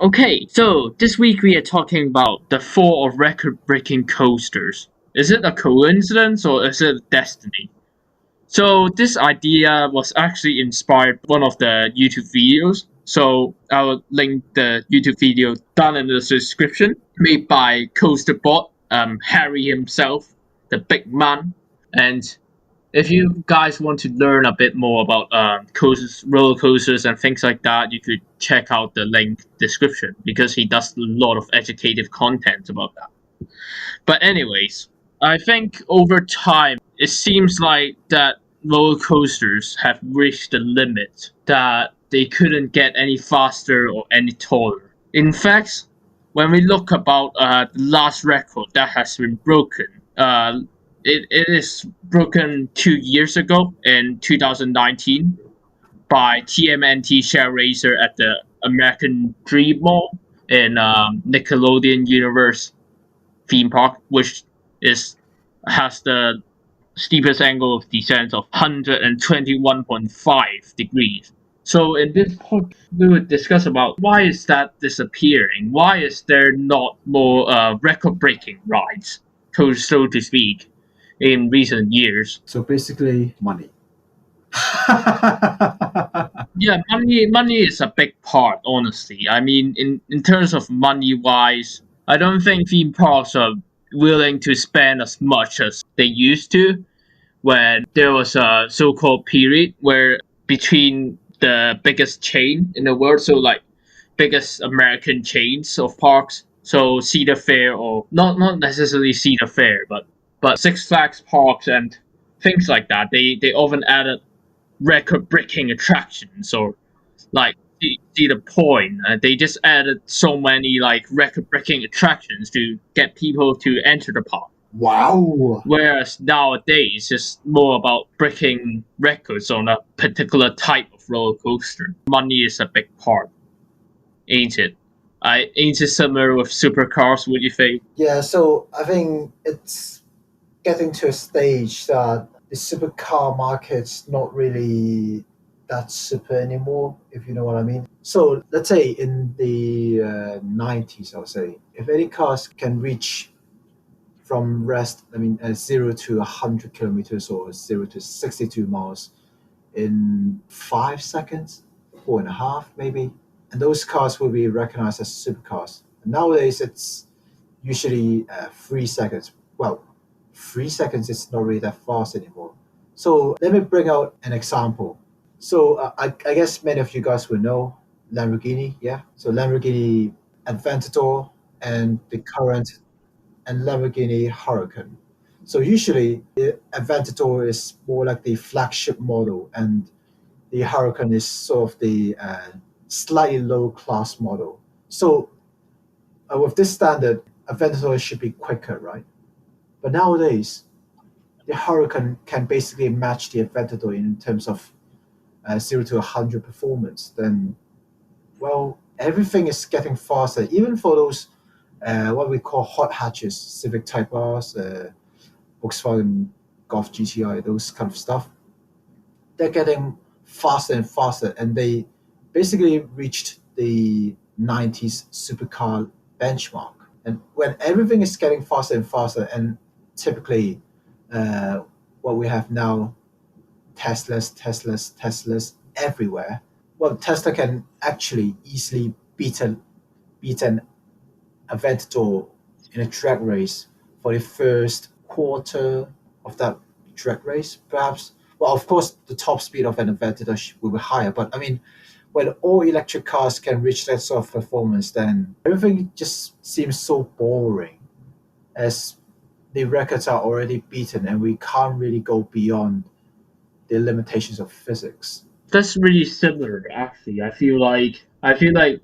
Okay, so this week we are talking about the fall of record-breaking coasters. Is it a coincidence or is it destiny? So this idea was actually inspired by one of the YouTube videos. So I will link the YouTube video down in the description, made by Coaster-bot, Harry himself, the big man. And if you guys want to learn a bit more about coasters, roller coasters, and things like that, you could check out the link description because he does a lot of educative content about that. But anyways, I think over time it seems like that roller coasters have reached the limit that they couldn't get any faster or any taller. In fact, when we look about the last record that has been broken, it is broken 2 years ago in 2019 by TMNT Share Racer at the American Dream Mall in Nickelodeon Universe theme park, which is has the steepest angle of descent of 121.5 degrees. So in this podcast, we would discuss about why is that disappearing? Why is there not more record-breaking rides, so to speak, in recent years? So basically, money. Yeah, money is a big part, honestly. I mean, in terms of money wise, I don't think theme parks are willing to spend as much as they used to when there was a so-called period where between the biggest chain in the world, so like biggest American chains of parks, so Cedar Fair or not necessarily Cedar Fair, but Six Flags parks and things like that. They often added record-breaking attractions or like see the point. They just added so many like record-breaking attractions to get people to enter the park. Wow. Whereas nowadays, it's more about breaking records on a particular type of roller coaster. Money is a big part, ain't it? Ain't it similar with supercars? Would you think? Yeah, so I think it's getting to a stage that the supercar market's not really that super anymore, if you know what I mean. So let's say in the 90s, I would say, if any cars can reach from rest, 0 to 100 kilometers or 0 to 62 miles in 5 seconds, 4.5 maybe. And those cars will be recognized as supercars. And nowadays, it's usually 3 seconds. Well, 3 seconds is not really that fast anymore. So let me bring out an example. So I guess many of you guys will know Lamborghini, yeah? So Lamborghini Aventador and the current and Lamborghini Huracan. So usually the Aventador is more like the flagship model, and the Huracan is sort of the slightly low class model. So with this standard, Aventador should be quicker, right? But nowadays, the Huracan can basically match the Aventador in terms of 0 to 100 performance. Then, well, everything is getting faster, even for those what we call hot hatches, Civic Type Rs, Volkswagen Golf GTI, those kind of stuff. They're getting faster and faster, and they basically reached the 90s supercar benchmark. And when everything is getting faster and faster, and typically what we have now, Teslas everywhere. Well, Tesla can actually easily beat an Aventador in a drag race for the first quarter of that drag race, perhaps. Well, of course, the top speed of an Aventador will be higher, but I mean, when all electric cars can reach that sort of performance, then everything just seems so boring, as the records are already beaten and we can't really go beyond the limitations of physics. That's really similar, actually. I feel like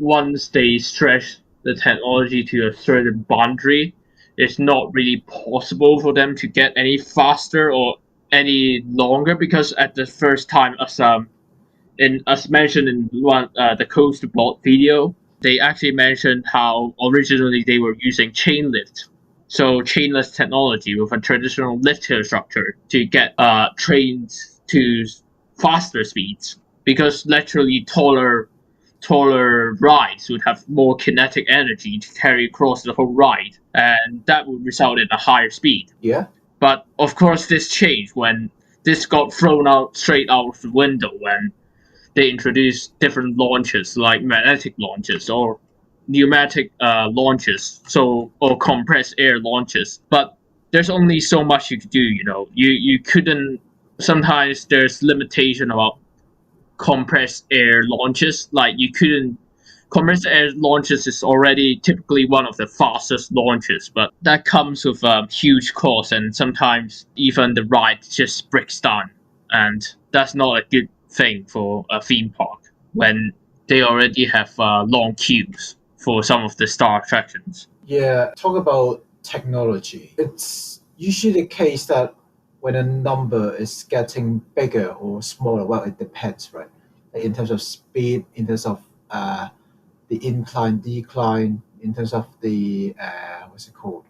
once they stretch the technology to a certain boundary, it's not really possible for them to get any faster or any longer because at the first time, as mentioned in one the Coaster-bot video, they actually mentioned how originally they were using chain lift, so chainless technology with a traditional lift hill structure to get trains to faster speeds because literally taller rides would have more kinetic energy to carry across the whole ride, and that would result in a higher speed. Yeah. But of course, this changed when this got thrown out straight out of the window when they introduced different launches like magnetic launches or pneumatic launches, so or compressed air launches. But there's only so much you could do. You couldn't. Sometimes there's limitation about compressed air launches. Like you couldn't. Compressed air launches is already typically one of the fastest launches, but that comes with huge cost, and sometimes even the ride just breaks down, and that's not a good thing for a theme park when they already have long queues for some of the star attractions. Yeah, talk about technology. It's usually the case that when a number is getting bigger or smaller, well, it depends, right? Like in terms of speed, in terms of the incline, decline, in terms of the what's it called,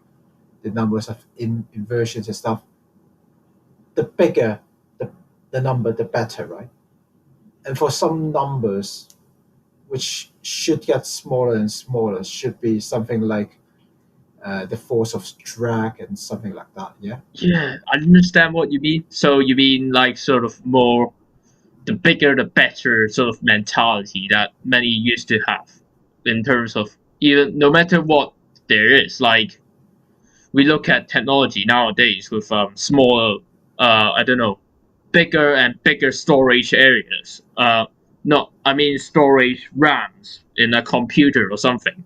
the numbers of inversions and stuff. The bigger the, the number, the better, right? And for some numbers, which should get smaller and smaller, should be something like the force of drag and something like that. Yeah. Yeah, I understand what you mean. So you mean like sort of more the bigger the better sort of mentality that many used to have in terms of even no matter what there is. Like we look at technology nowadays with smaller, I don't know, bigger and bigger storage areas. No, I mean storage RAMs in a computer or something,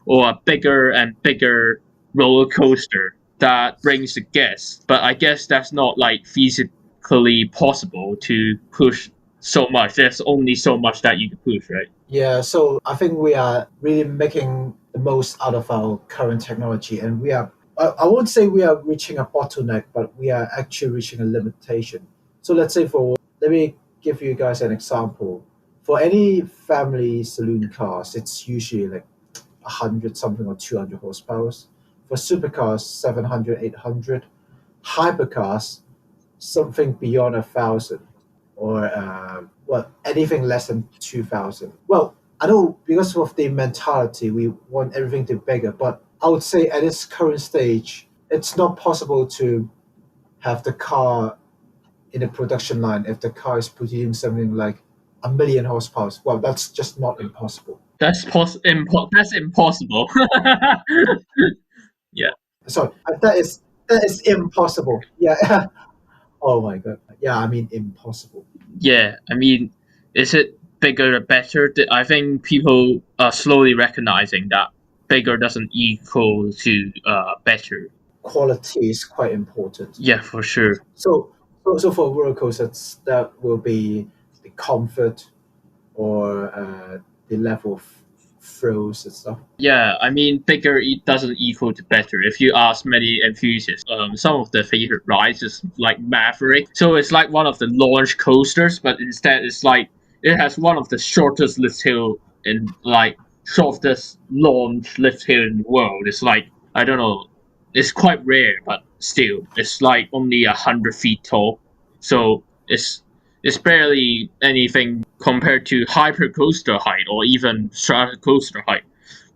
or a bigger and bigger roller coaster that brings the guests. But I guess that's not like physically possible to push so much. There's only so much that you can push, right? Yeah, so I think we are really making the most out of our current technology, and we are. I won't say we are reaching a bottleneck, but we are actually reaching a limitation. So let's say let me give you guys an example. For any family saloon cars, it's usually like 100 something or 200 horsepower. For supercars, 700, 800. Hypercars, something beyond 1,000, or anything less than 2,000. Well, I know because of the mentality, we want everything to be bigger, but I would say at its current stage, it's not possible to have the car in a production line if the car is producing something like 1,000,000 horsepower. Well, that's just not impossible. That's impossible. Yeah. Sorry, that is impossible. Yeah. Oh my god. Yeah, I mean impossible. Yeah, I mean, is it bigger or better? I think people are slowly recognizing that bigger doesn't equal to better. Quality is quite important. Yeah, for sure. So for roller coasters, that will be the comfort or the level of thrills and stuff. Yeah, I mean, bigger doesn't equal to better. If you ask many enthusiasts, some of their favorite rides is like Maverick. So it's like one of the launch coasters, but instead it's like it has one of the shortest lift hill in like shortest launch lift hill in the world. It's like I don't know, it's quite rare, but still, it's like only 100 feet tall. So it's barely anything compared to hypercoaster height or even stratocoaster height.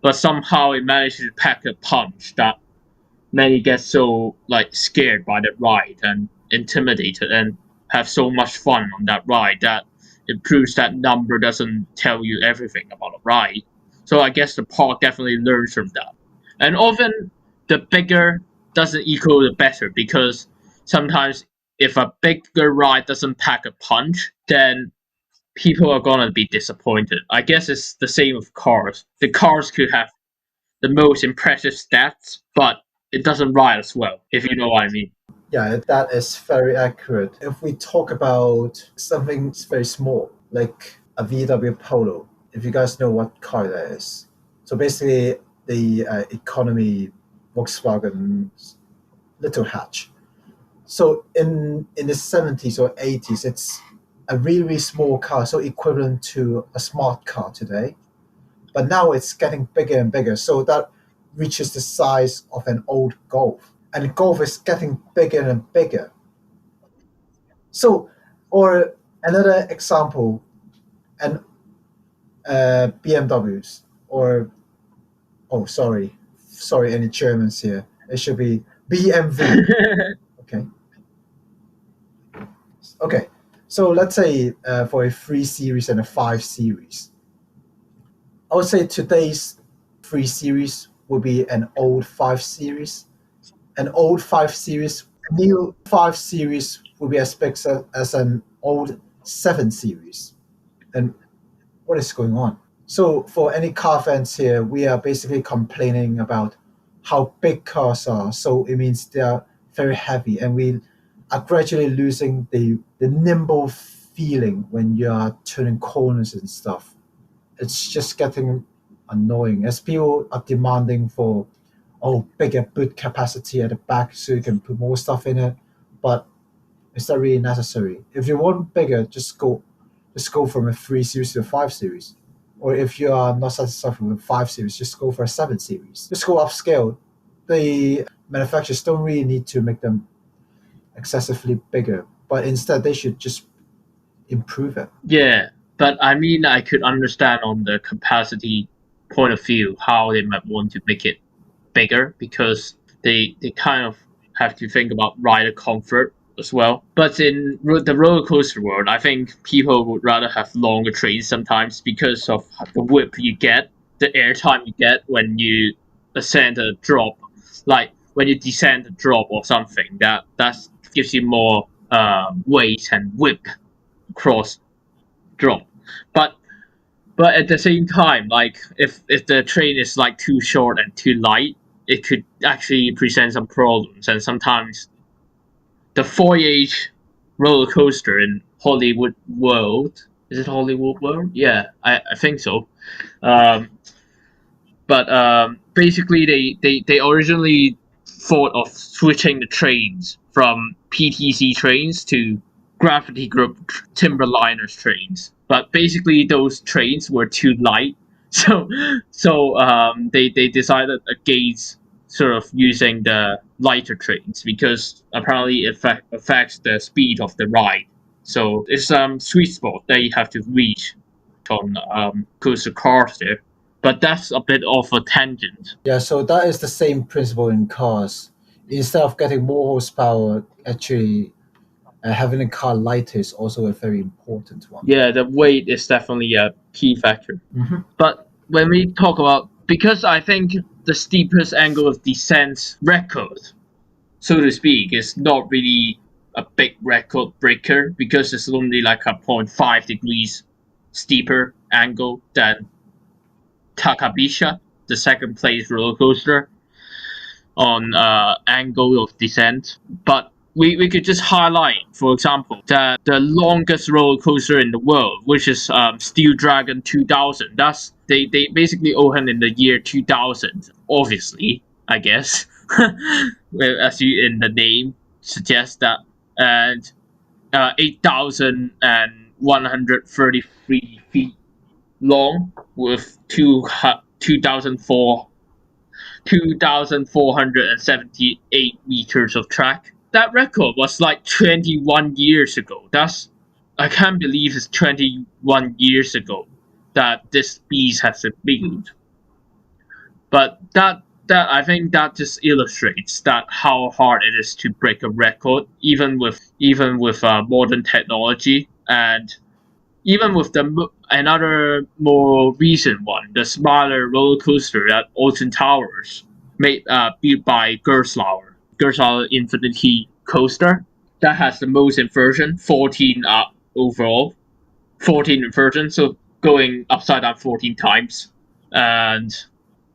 But somehow it managed to pack a punch that many get so like scared by that ride and intimidated and have so much fun on that ride that it proves that number doesn't tell you everything about a ride. So I guess the park definitely learns from that. And often the bigger doesn't equal the better because sometimes if a bigger ride doesn't pack a punch, then people are gonna be disappointed. I guess it's the same with cars. The cars could have the most impressive stats, but it doesn't ride as well, if you know what I mean. Yeah, that is very accurate. If we talk about something very small, like a VW Polo, if you guys know what car that is. So basically, the economy Volkswagen little hatch. So in the 70s or 80s, it's a really, really small car, so equivalent to a smart car today. But now it's getting bigger and bigger, so that reaches the size of an old Golf. And Golf is getting bigger and bigger. So, or another example, an BMWs or sorry, any Germans here. It should be BMW. Okay. Okay. So let's say for a 3 series and a 5 series, I would say today's 3 series would be an old 5 series. An old 5 series, new 5 series would be as big as an old 7 series. And what is going on? So for any car fans here, we are basically complaining about how big cars are. So it means they are very heavy, and we are gradually losing the nimble feeling when you are turning corners and stuff. It's just getting annoying as people are demanding for bigger boot capacity at the back so you can put more stuff in it. But is that really necessary? If you want bigger, just go from a 3 series to a 5 series. Or if you are not satisfied with a 5 series, just go for a 7 series. Just go upscale. The manufacturers don't really need to make them excessively bigger, but instead they should just improve it. Yeah, but I mean, I could understand on the capacity point of view how they might want to make it bigger because they kind of have to think about rider comfort as well. But in the roller coaster world, I think people would rather have longer trains sometimes because of the whip you get, the airtime you get when you ascend a drop, like when you descend a drop or something. That gives you more weight and whip across drop. But at the same time, like if the train is like too short and too light, it could actually present some problems. And sometimes the voyage roller coaster in Hollywood World, is it Hollywood World? Yeah, I think so. Um, but basically, they originally thought of switching the trains from PTC trains to Gravity Group Timberliners trains. But basically, those trains were too light, so they decided against sort of using the lighter trains because apparently it affects the speed of the ride. So it's sweet spot that you have to reach on coaster cars there. But that's a bit of a tangent. Yeah, so that is the same principle in cars. Instead of getting more horsepower, actually having a car lighter is also a very important one. Yeah, the weight is definitely a key factor. Mm-hmm. But when we talk about, because I think the steepest angle of descent record, so to speak, is not really a big record breaker because it's only like a 0.5 degrees steeper angle than Takabisha, the second place roller coaster, on angle of descent. But we could just highlight, for example, that the longest roller coaster in the world, which is Steel Dragon 2000. They basically opened in the year 2000. Obviously, I guess, as you in the name suggests that, and 8,133 feet long with 2,478 meters of track. That record was like 21 years ago. I can't believe it's 21 years ago that this beast has been built. But that I think that just illustrates that how hard it is to break a record, even with modern technology, and even with another more recent one, the smaller roller coaster at Alton Towers, built by Gerstlauer Infinity Coaster, that has the most inversion, 14 overall, 14 inversion, so going upside down 14 times, and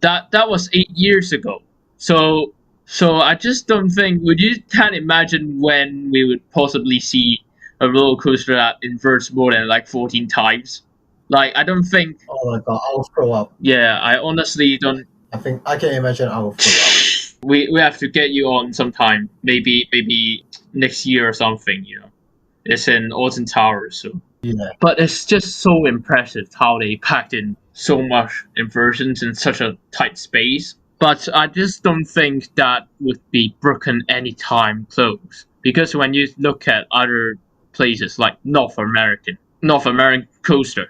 that was 8 years ago. So I just don't think. Would you can't imagine when we would possibly see a roller coaster that inverts more than like 14 times? Like I don't think. Oh my god, I'll throw up. Yeah, I honestly don't. I think I can imagine I will throw up. We have to get you on sometime. Maybe next year or something. It's in Alton Towers, so. Yeah. But it's just so impressive how they packed in so much inversions in such a tight space. But I just don't think that would be broken anytime close. Because when you look at other places like North American coaster,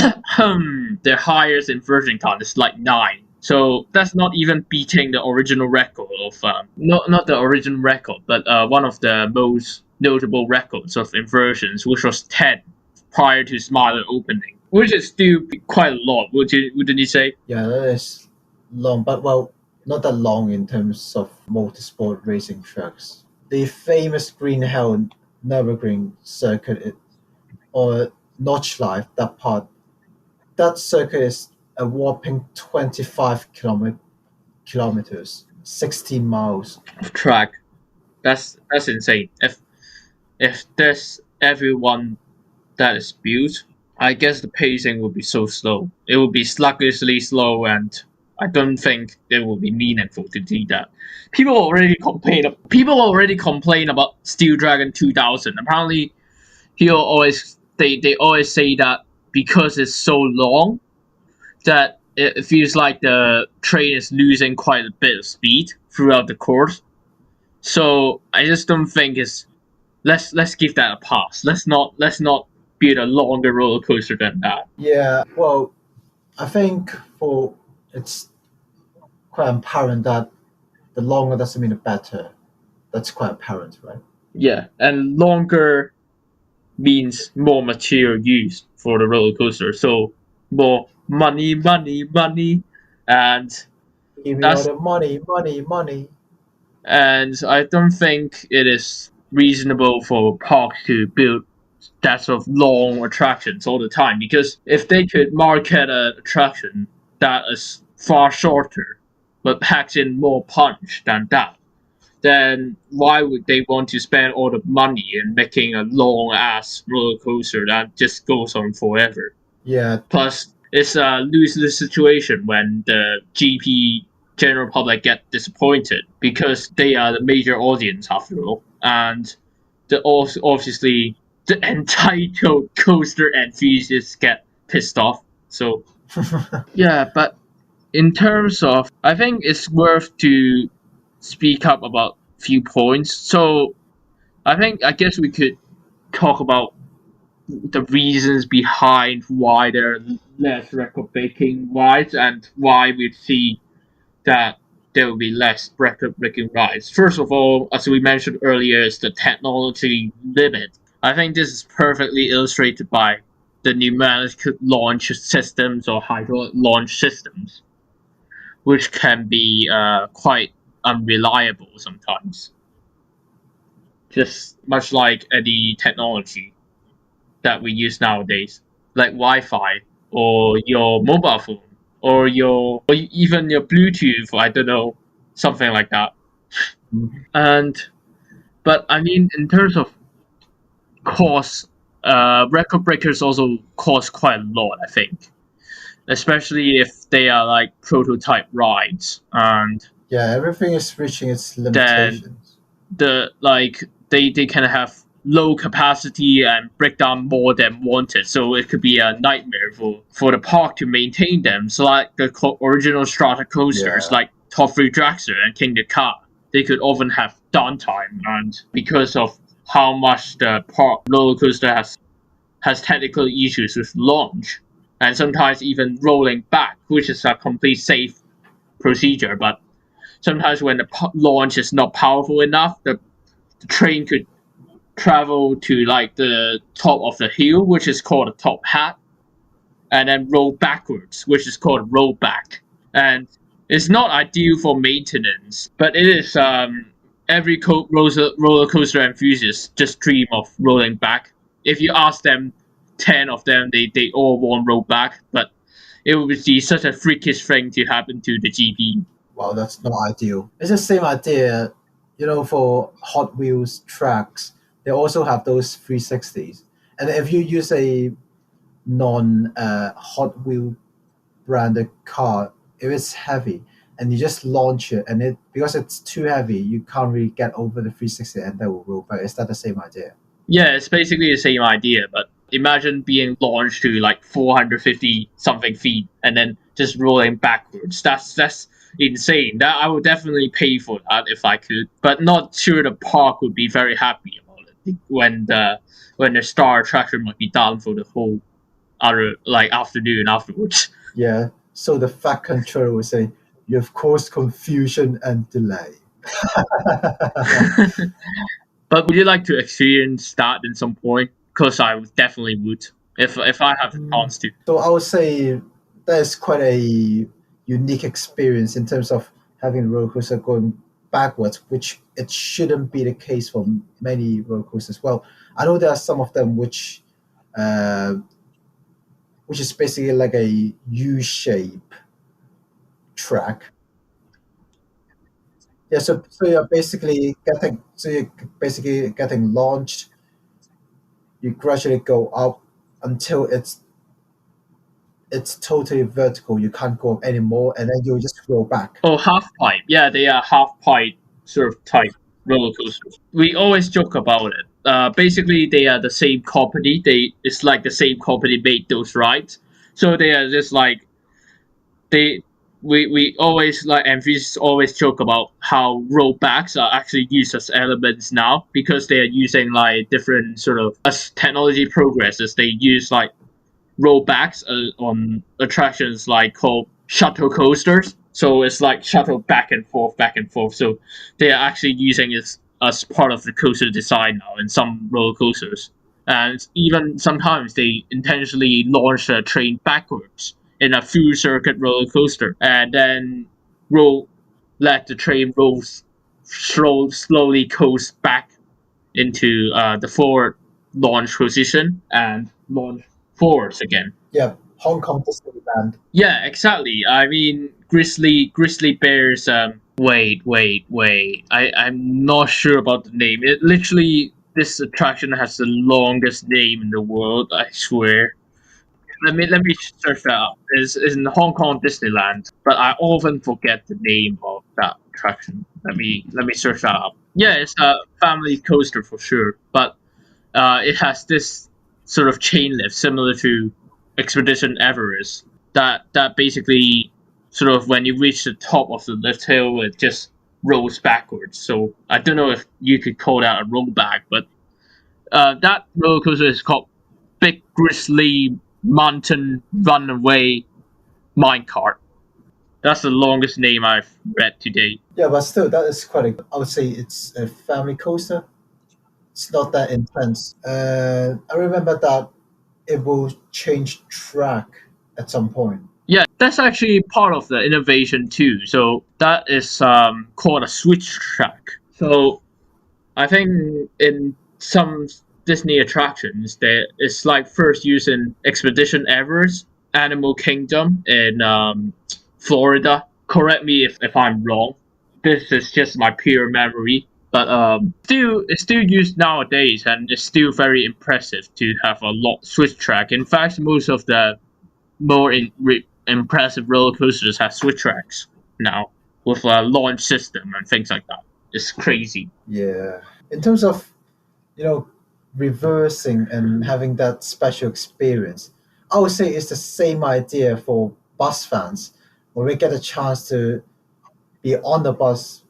The highest inversion count is like 9. So that's not even beating the original record of not the original record, but one of the most notable records of inversions, which was 10 prior to Smiler opening, which is still quite a lot. Wouldn't you say? Yeah, that is long, but well, not that long in terms of motorsport racing tracks. The famous Green Hell Nürburgring circuit, or Notchlife, that part, that circuit is a whopping 25 kilometers, 16 miles. Of track. That's insane. If there's everyone that is built, I guess the pacing would be so slow. It would be sluggishly slow, and I don't think it would be meaningful to do that. People already complain. People already complain about Steel Dragon 2000. Apparently, they always say that because it's so long, that it feels like the train is losing quite a bit of speed throughout the course. So I just don't think it's let's give that a pass. Let's not build a longer roller coaster than that. Yeah, well, I think for it's quite apparent that the longer doesn't mean the better. That's quite apparent, right? Yeah, and longer means more material used for the roller coaster. So more money, money, money, and Give me all that's the money, money, money. and I don't think it is reasonable for parks to build that sort of long attractions all the time, because if they could market an attraction that is far shorter but packs in more punch than that, then why would they want to spend all the money in making a long ass roller coaster that just goes on forever? Yeah, Plus, it's a lose-lose situation when the GP general public get disappointed because they are the major audience after all, and obviously the entitled coaster enthusiasts get pissed off. So yeah, but in terms of, I think it's worth to speak up about few points. So I guess we could talk about the reasons behind why there are less record-breaking rides and why we see that there will be less record-breaking rides. First of all, as we mentioned earlier, is the technology limit. I think this is perfectly illustrated by the pneumatic launch systems or hydraulic launch systems, which can be quite unreliable sometimes. Just much like any technology that we use nowadays, like Wi-Fi or your mobile phone or even your Bluetooth. I don't know, something like that. And but I mean, in terms of cost, record breakers also cost quite a lot. I think, especially if they are like prototype rides, and yeah, everything is reaching its then limitations. they can have low capacity and break down more than wanted, so it could be a nightmare for the park to maintain them. So like the original strata coasters Yeah, like Top 3 Dragster and King the Car, they could often have downtime, and because of how much the park roller coaster has technical issues with launch and sometimes even rolling back, which is a complete safe procedure, but sometimes when the launch is not powerful enough, the train could travel to like the top of the hill, which is called a top hat, and then roll backwards, which is called rollback. And it's not ideal for maintenance, but it is every roller coaster enthusiast just dream of rolling back. If you ask them, 10 of them, they all want rollback, but it would be such a freakish thing to happen to the GP. well, that's not ideal. It's the same idea, for Hot Wheels tracks. They also have those 360s. And if you use a non Hot Wheel branded car, if it's heavy and you just launch it and it because it's too heavy, you can't really get over the 360 and that will roll back. Is that the same idea? Yeah, it's basically the same idea, but imagine being launched to like 450 something feet and then just rolling backwards. That's insane. That I would definitely pay for that if I could, but not sure the park would be very happy about it when the star attraction might be down for the whole other like afternoon afterwards. Yeah. So the fat controller will say, "You have caused confusion and delay." But would you like to experience that in some point? Because I definitely would if I have the chance to. So I would say that is quite a unique experience in terms of having a roller coaster going backwards, which it shouldn't be the case for many roller coasters. Well, I know there are some of them uh, which is basically like a U shape track. Yeah, so you're basically getting launched. You gradually go up until it's totally vertical. You can't go up anymore, and then you just roll back. Oh, half pipe. Yeah, they are half pipe sort of type roller coasters. We always joke about it. Basically, they are the same company. It's like the same company made those rides, so they are just like they. We always like and we just always joke about how rollbacks are actually used as elements now because they are using like different sort of as technology progresses. They use like rollbacks on attractions like called shuttle coasters. So it's like shuttle back and forth, back and forth. So they are actually using it as part of the coaster design now in some roller coasters. And even sometimes they intentionally launch a train backwards in a full circuit roller coaster and then roll let the train roll slowly coast back into the forward launch position and launch forwards again. Yeah, Hong Kong Disneyland. Yeah, exactly. I mean, grizzly bears. Wait. I'm not sure about the name. It literally this attraction has the longest name in the world. I swear. Let me search that up. It's in Hong Kong Disneyland, but I often forget the name of that attraction. Let me search that up. Yeah, it's a family coaster for sure, but it has this sort of chain lift similar to Expedition Everest. That basically sort of when you reach the top of the lift hill, it just rolls backwards. So I don't know if you could call that a rollback, but that roller coaster is called Big Grizzly Mountain Runaway Minecart. That's the longest name I've read today. Yeah, but still, that is quite a. I would say it's a family coaster. It's not that intense. I remember that it will change track at some point. Yeah, that's actually part of the innovation too. So that is called a switch track. So I think in some Disney attractions, there it's like first using Expedition Everest, Animal Kingdom in Florida. Correct me if I'm wrong. This is just my pure memory, but still it's still used nowadays, and it's still very impressive to have a lot switch track. In fact, most of the more impressive roller coasters have switch tracks now with a launch system and things like that. It's crazy. Yeah. In terms of you know reversing and having that special experience, I would say it's the same idea for bus fans, where we get a chance to be on the bus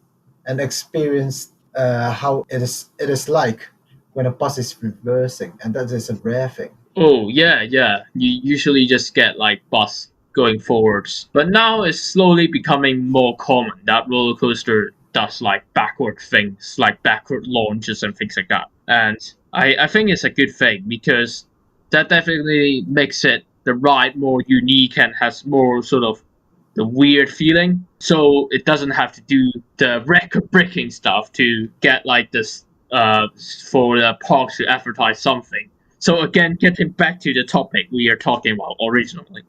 and experience how it is like when a bus is reversing, and that is a rare thing. Oh yeah. You usually just get like bus going forwards, but now it's slowly becoming more common that roller coaster does like backward things, like backward launches and things like that. And I think it's a good thing because that definitely makes it the ride more unique and has more sort of the weird feeling. So it doesn't have to do the record breaking stuff to get like this for the parks to advertise something. So again, getting back to the topic we are talking about originally.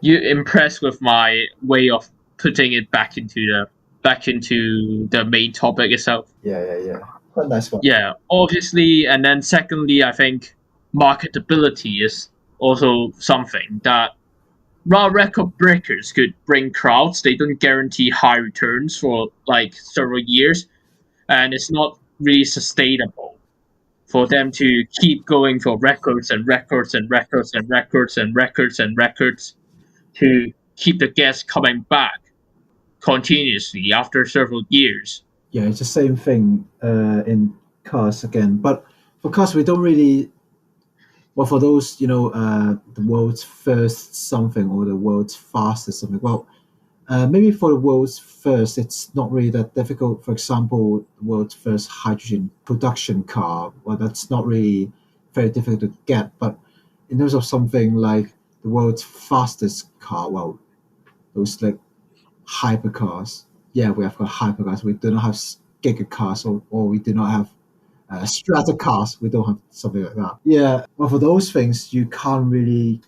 You impressed with my way of putting it back into the main topic itself? Yeah. Quite nice one. Yeah, obviously, and then secondly, I think marketability is also something that while record breakers could bring crowds, they don't guarantee high returns for like several years, and it's not really sustainable for them to keep going for records and records and records and records and records and records to keep the guests coming back continuously after several years. Yeah, it's the same thing in cars again. But because we don't really, well, for those, the world's first something or the world's fastest something, well, maybe for the world's first, it's not really that difficult. For example, the world's first hydrogen production car, well, that's not really very difficult to get. But in terms of something like the world's fastest car, well, those like hypercars, yeah, we have got hypercars. We do not have giga cars, or we do not have strata cars. We don't have something like that. Yeah, well, for those things, you can't really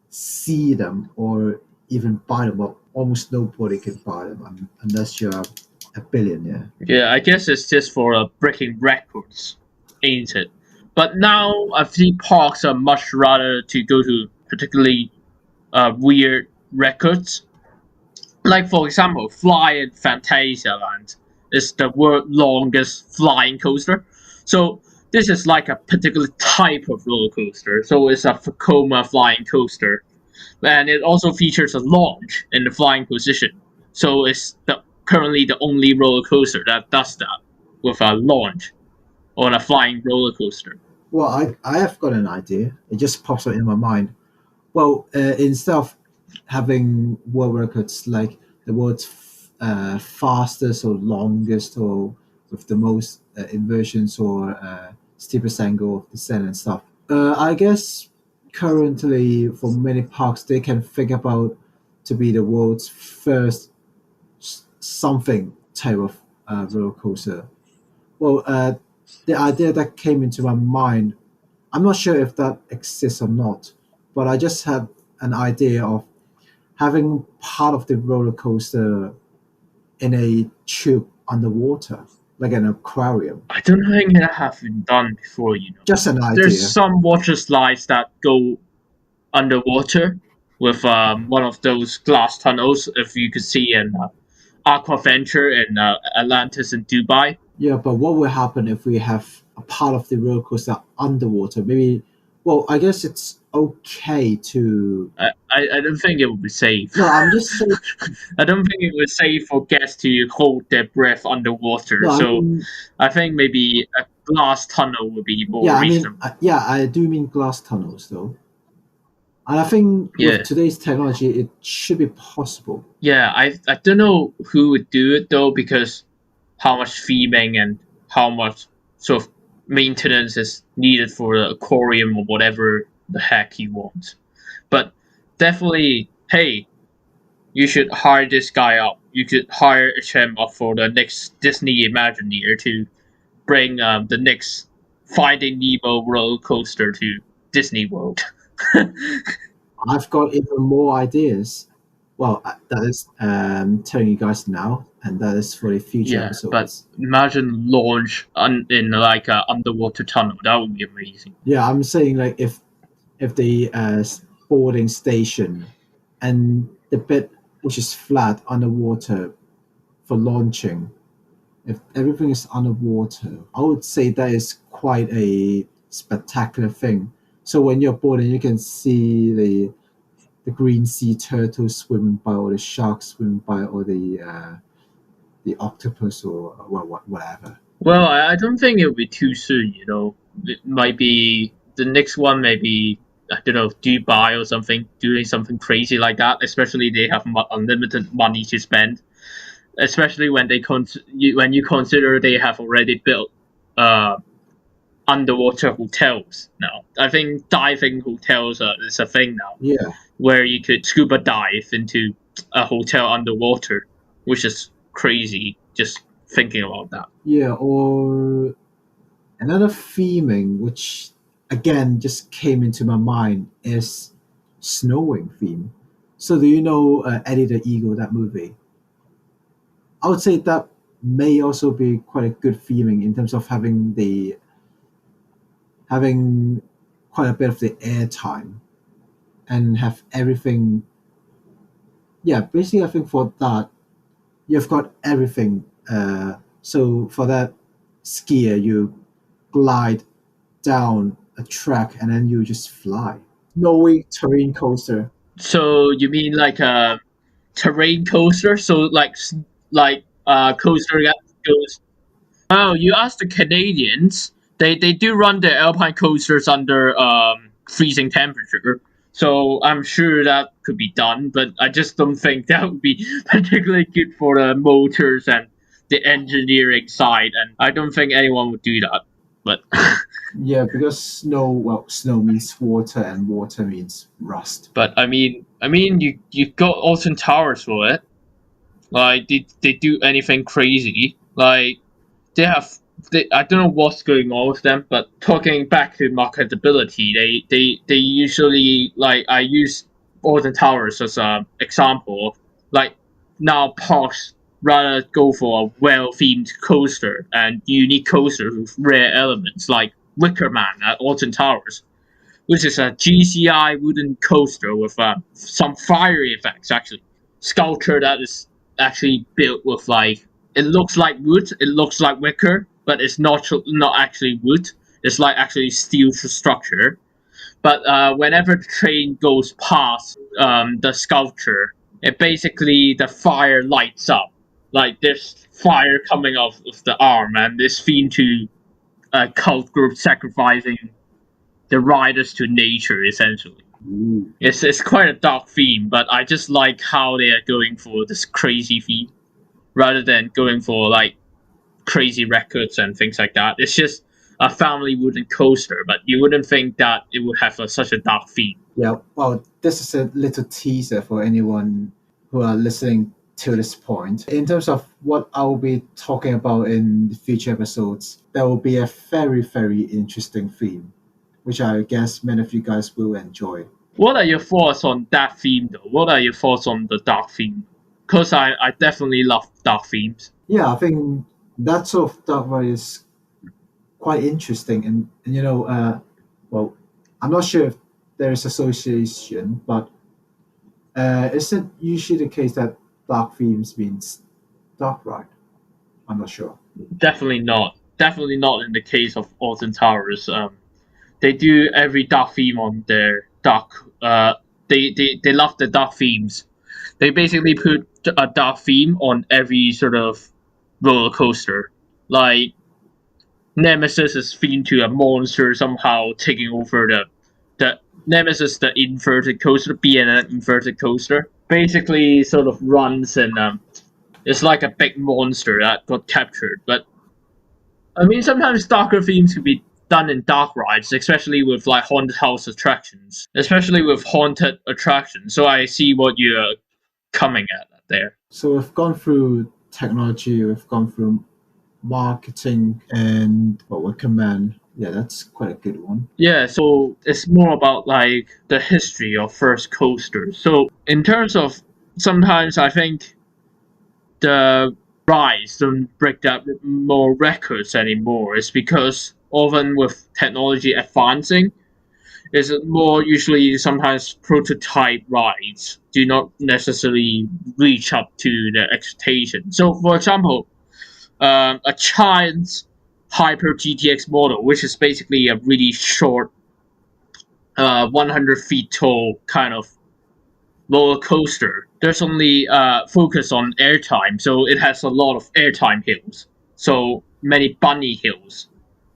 see them or even buy them. Well, almost nobody can buy them unless you're a billionaire. Yeah, I guess it's just for breaking records, ain't it? But now I think parks are much rather to go to particularly weird records. Like for example, Fly in Phantasialand is the world's longest flying coaster. So this is like a particular type of roller coaster. So it's a Vekoma flying coaster, and it also features a launch in the flying position. So it's currently the only roller coaster that does that with a launch on a flying roller coaster. Well, I have got an idea. It just pops up in my mind. Well, instead of having world records like the world's fastest or longest or with the most inversions or steepest angle of descent and stuff, I guess currently for many parks they can think about to be the world's first something type of roller coaster. Well, the idea that came into my mind, I'm not sure if that exists or not, but I just had an idea of having part of the roller coaster in a tube underwater, like an aquarium. I don't think that have been done before. Just an There's idea. some water slides that go underwater with one of those glass tunnels, if you could see in Aquaventure in Atlantis and Dubai. Yeah, but what will happen if we have a part of the roller coaster underwater? Maybe, well, I guess it's okay to. I don't think it would be safe. No, I'm just saying. I don't think it was safe for guests to hold their breath underwater. No, I So mean, I think maybe a glass tunnel would be more yeah, reasonable. yeah, I do mean glass tunnels though. And I think with Yeah. today's technology, it should be possible. Yeah, I don't know who would do it though, because how much theming and how much sort of maintenance is needed for the aquarium or whatever the heck he wants. But definitely, hey, you should hire this guy up. You could hire him up for the next Disney Imagineer to bring the next Finding Nemo roller coaster to Disney World. I've got even more ideas. Well, that is telling you guys now, and that is for the future Yeah, but episodes. imagine launch in like a underwater tunnel. That would be amazing. Yeah, I'm saying like if the boarding station and the bit which is flat underwater for launching, if everything is underwater, I would say that is quite a spectacular thing. So when you're boarding, you can see the green sea turtles swimming by, or the sharks swimming by, or the octopus, or whatever. Well, I don't think it would be too soon. It might be the next one. Maybe I don't know, Dubai or something, doing something crazy like that. Especially they have unlimited money to spend. Especially when when you consider they have already built uh, underwater hotels now. I think diving hotels is a thing now, Yeah, where you could scuba dive into a hotel underwater, which is crazy just thinking about that. yeah, or another theming which again just came into my mind is snowing theme. So do you know Eddie the Eagle, that movie? I would say that may also be quite a good theming in terms of having quite a bit of the airtime and have everything. Yeah, basically I think for that you've got everything. So for that skier, you glide down a track and then you just fly. Snowy terrain coaster. So you mean like a terrain coaster? So like coaster that goes. Oh, you asked the Canadians. They do run the Alpine coasters under freezing temperature. So I'm sure that could be done, but I just don't think that would be particularly good for the motors and the engineering side, and I don't think anyone would do that. But Yeah, because snow means water, and water means rust. but you got Alton Towers for it. Like they do anything crazy. Like they have I don't know what's going on with them, but talking back to marketability, they usually, like, I use Alton Towers as an example of, like, now parks rather go for a well themed coaster and unique coasters with rare elements like Wicker Man at Alton Towers, which is a GCI wooden coaster with some fiery effects, actually. Sculpture that is actually built with, like, it looks like wood, it looks like wicker, but it's not actually wood. It's like actually steel structure. But whenever the train goes past the sculpture, it basically the fire lights up. Like there's fire coming off of the arm, and this theme to a cult group sacrificing the riders to nature, essentially. Ooh. It's quite a dark theme, but I just like how they are going for this crazy theme rather than going for, like, crazy records and things like that. It's just a family wooden coaster, but you wouldn't think that it would have such a dark theme. Yeah, well, this is a little teaser for anyone who are listening to this point. In terms of what I will be talking about in the future episodes, there will be a very, very interesting theme, which I guess many of you guys will enjoy. What are your thoughts on that theme, though? What are your thoughts on the dark theme? Because I definitely love dark themes. Yeah, I think that sort of dark ride is quite interesting, and well, I'm not sure if there is association, but is it usually the case that dark themes means dark ride? I'm not sure. Definitely not. Definitely not in the case of Alton Towers. They do every dark theme on their dark. They love the dark themes. They basically put a dark theme on every sort of roller coaster. Like Nemesis is themed to a monster somehow taking over the Nemesis, the inverted coaster, being an inverted coaster. Basically, sort of runs and it's like a big monster that got captured. But sometimes darker themes could be done in dark rides, especially with, like, haunted house attractions. Especially with haunted attractions. So I see what you're coming at there. So we've gone through technology, we've gone through marketing, and what we command. Yeah, that's quite a good one. Yeah, so it's more about, like, the history of first coasters. So in terms of, sometimes I think the rides don't break that more records anymore. It's because often with technology advancing, is more usually sometimes prototype rides do not necessarily reach up to the expectation. So, for example, a child's Hyper GTX model, which is basically a really short, 100 feet tall kind of roller coaster. There's only focus on airtime, so it has a lot of airtime hills. So many bunny hills,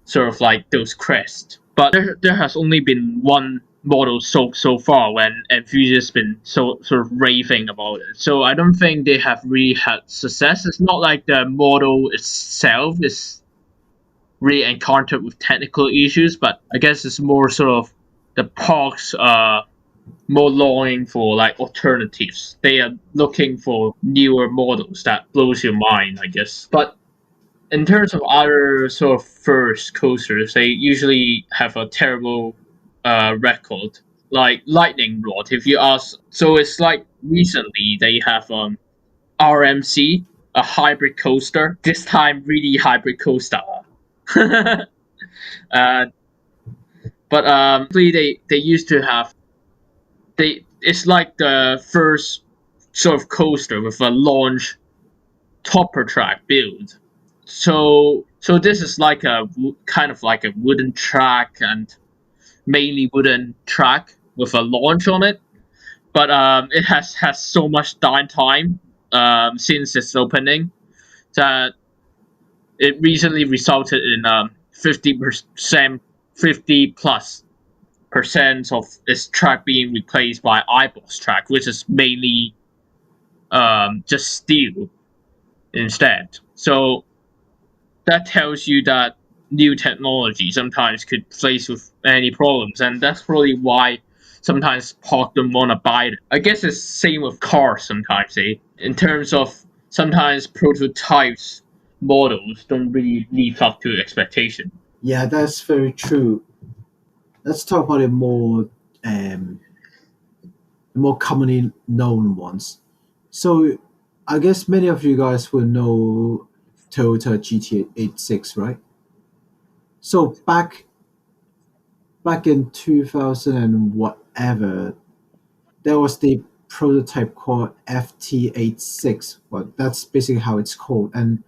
sort of like those crests. But there has only been one model so far when enthusiasts been so sort of raving about it. So I don't think they have really had success. It's not like the model itself is really encountered with technical issues, but I guess it's more sort of the parks more longing for, like, alternatives. They are looking for newer models that blows your mind, I guess. But in terms of other sort of first coasters, they usually have a terrible record. Like Lightning Rod, if you ask. So it's like recently they have RMC, a hybrid coaster. This time, really hybrid coaster. uh, but they used to have it's like the first sort of coaster with a launch topper track build. So this is like a kind of like a wooden track and mainly wooden track with a launch on it. But it has so much downtime since its opening that it recently resulted in 50%, 50+% of its track being replaced by iBoss track, which is mainly just steel instead. So that tells you that new technology sometimes could face with any problems, and that's probably why sometimes Park don't want to buy it. I guess it's same with cars sometimes, in terms of sometimes prototypes models don't really live up to expectation. Yeah, that's very true. Let's talk about um, the more commonly known ones. So, I guess many of you guys will know Toyota GT86, right? So back in 2000 and whatever, there was the prototype called FT86. Well, that's basically how it's called, and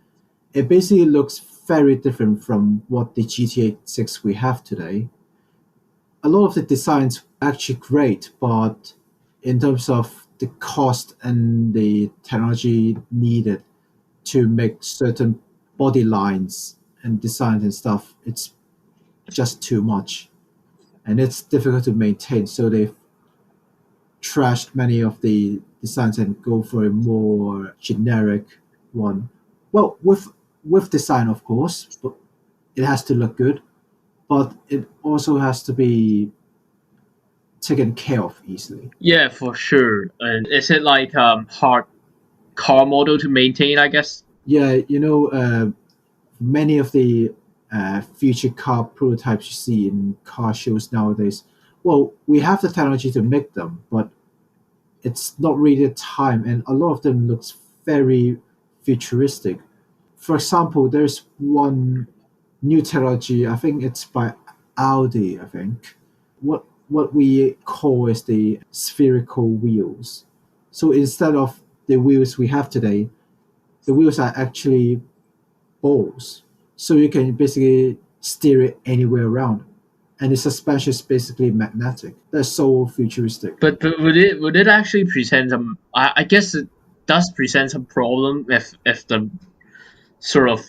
it basically looks very different from what the GT86 we have today. A lot of the designs are actually great, but in terms of the cost and the technology needed to make certain body lines and designs and stuff, it's just too much. And it's difficult to maintain. So they've trashed many of the designs and go for a more generic one. Well, with design, of course, but it has to look good, but it also has to be taken care of easily. Yeah, for sure. And is it like hard car model to maintain? I guess. Yeah, many of the future car prototypes you see in car shows nowadays, well, we have the technology to make them, but it's not really the time, and a lot of them looks very futuristic. For example, there's one new technology. I think it's by Audi. I think what we call is the spherical wheels. So instead of the wheels we have today, the wheels are actually balls. So you can basically steer it anywhere around, and the suspension is basically magnetic. That's so futuristic. But would it actually present some? I guess it does present some problem if the sort of,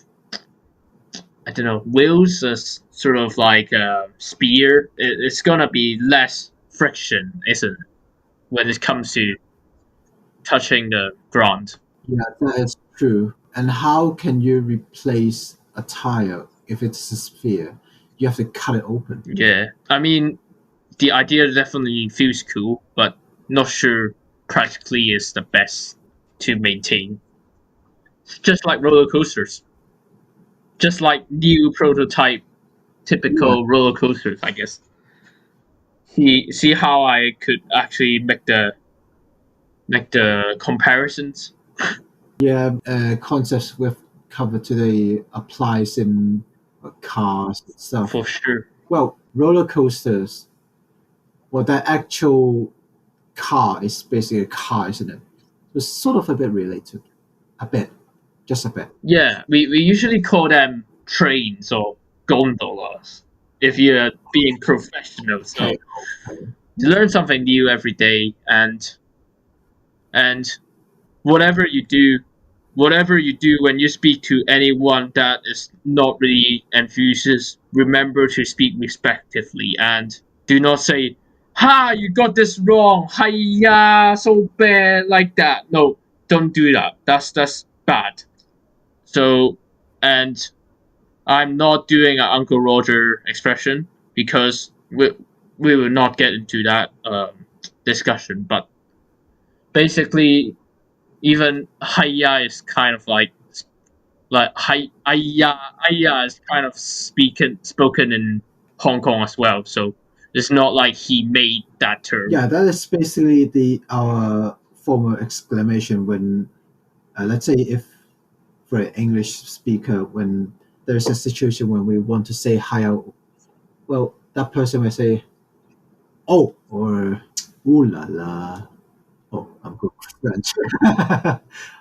I don't know, wheels is sort of like a spear. It's gonna be less friction, isn't it, when it comes to touching the ground? Yeah, that is true. And how can you replace a tire if it's a sphere? You have to cut it open. Yeah, I mean the idea definitely feels cool, but not sure practically is the best to maintain. Just like roller coasters, just like new prototype Yeah, typical roller coasters, I guess. See how I could actually make the comparisons. yeah. Concepts we've covered today applies in cars and stuff. For sure. Well, roller coasters. Well, that actual car is basically a car, isn't it? It's sort of a bit related, a bit, just a bit. Yeah, we usually call them trains or gondolas if you're being professional. Okay, So okay. you learn something new every day, and whatever you do, whatever you do when you speak to anyone that is not really enthusiast, remember to speak respectively and do not say, "Ha, you got this wrong. Hiya, so bad," like that. No, don't do that. That's bad. So, and I'm not doing an Uncle Roger expression because we will not get into that discussion. But basically, even hiya is kind of like hi hiya is kind of spoken in Hong Kong as well. So it's not like he made that term. Yeah, that is basically the our formal exclamation when, let's say, if for an English speaker, when there's a situation when we want to say hi out, well, that person will say, "Oh," or "Ooh la la." Oh, I'm going French.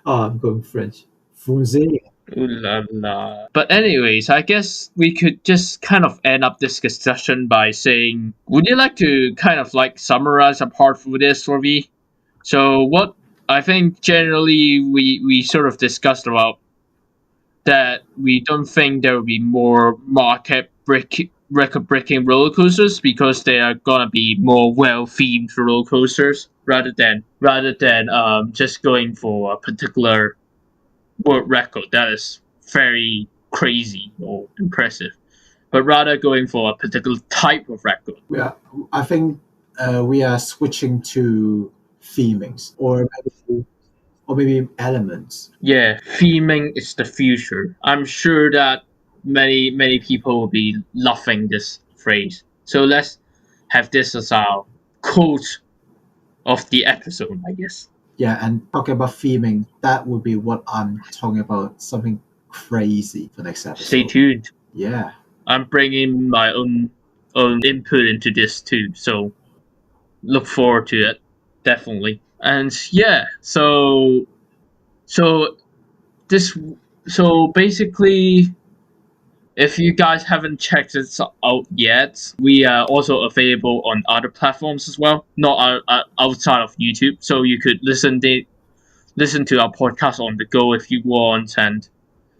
Oh, I'm going French. Fousey. Ooh la la. But anyways, I guess we could just kind of end up this discussion by saying, would you like to kind of like summarize apart from this for me? So what I think generally we sort of discussed about that we don't think there will be more record breaking roller coasters because they are gonna be more well themed roller coasters rather than just going for a particular world record that is very crazy or impressive, but rather going for a particular type of record. I think we are switching to themings or maybe elements. Yeah, theming is the future. I'm sure that many people will be loving this phrase. So let's have this as our quote of the episode, I guess. Yeah, and talking about theming, that would be what I'm talking about. Something crazy for next Stay episode. tuned. Yeah. I'm bringing my own input into this too, so look forward to it, definitely. And yeah, so this so basically, if you guys haven't checked it out yet, we are also available on other platforms as well, not outside of YouTube. So you could listen to our podcast on the go if you want, and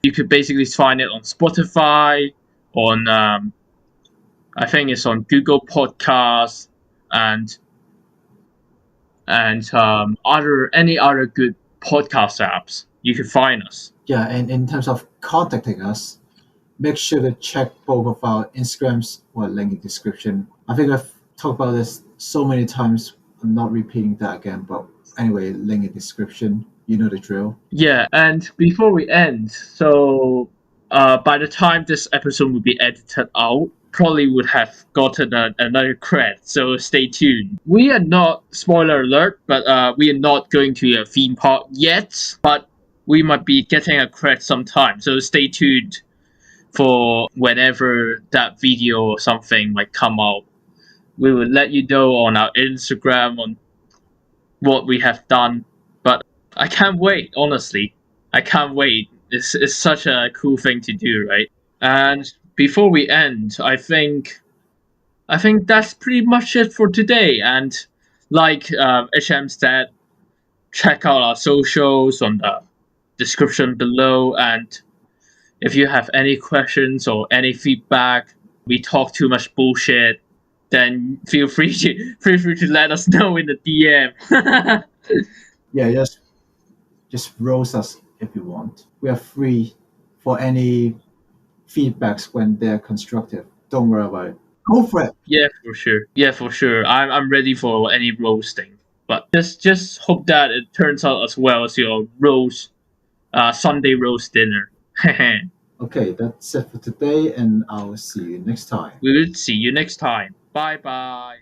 you could basically find it on Spotify, on I think it's on Google Podcasts, and other any other good podcast apps. You can find us. Yeah, and in terms of contacting us, make sure to check both of our Instagrams or link in description. I think I've talked about this so many times. I'm not repeating that again, but anyway, link in description. You know the drill. Yeah, and before we end, so by the time this episode will be edited out, probably would have gotten another credit. So stay tuned. We are not, spoiler alert, but we are not going to a theme park yet. But we might be getting a credit sometime. So stay tuned for whenever that video or something might come out. We will let you know on our Instagram on what we have done. But I can't wait, honestly. I can't wait. It's such a cool thing to do, right? And before we end, I think that's pretty much it for today. And like HM said, check out our socials on the description below. And if you have any questions or any feedback, we talk too much bullshit, then feel free to let us know in the DM. Yeah, just roast us if you want. We are free for any feedbacks when they're constructive. Don't worry about it. Go for it. Yeah, for sure. Yeah, for sure. I'm ready for any roasting. But just hope that it turns out as well as your Sunday roast dinner. Okay, that's it for today, and I'll see you next time. We will see you next time. Bye bye.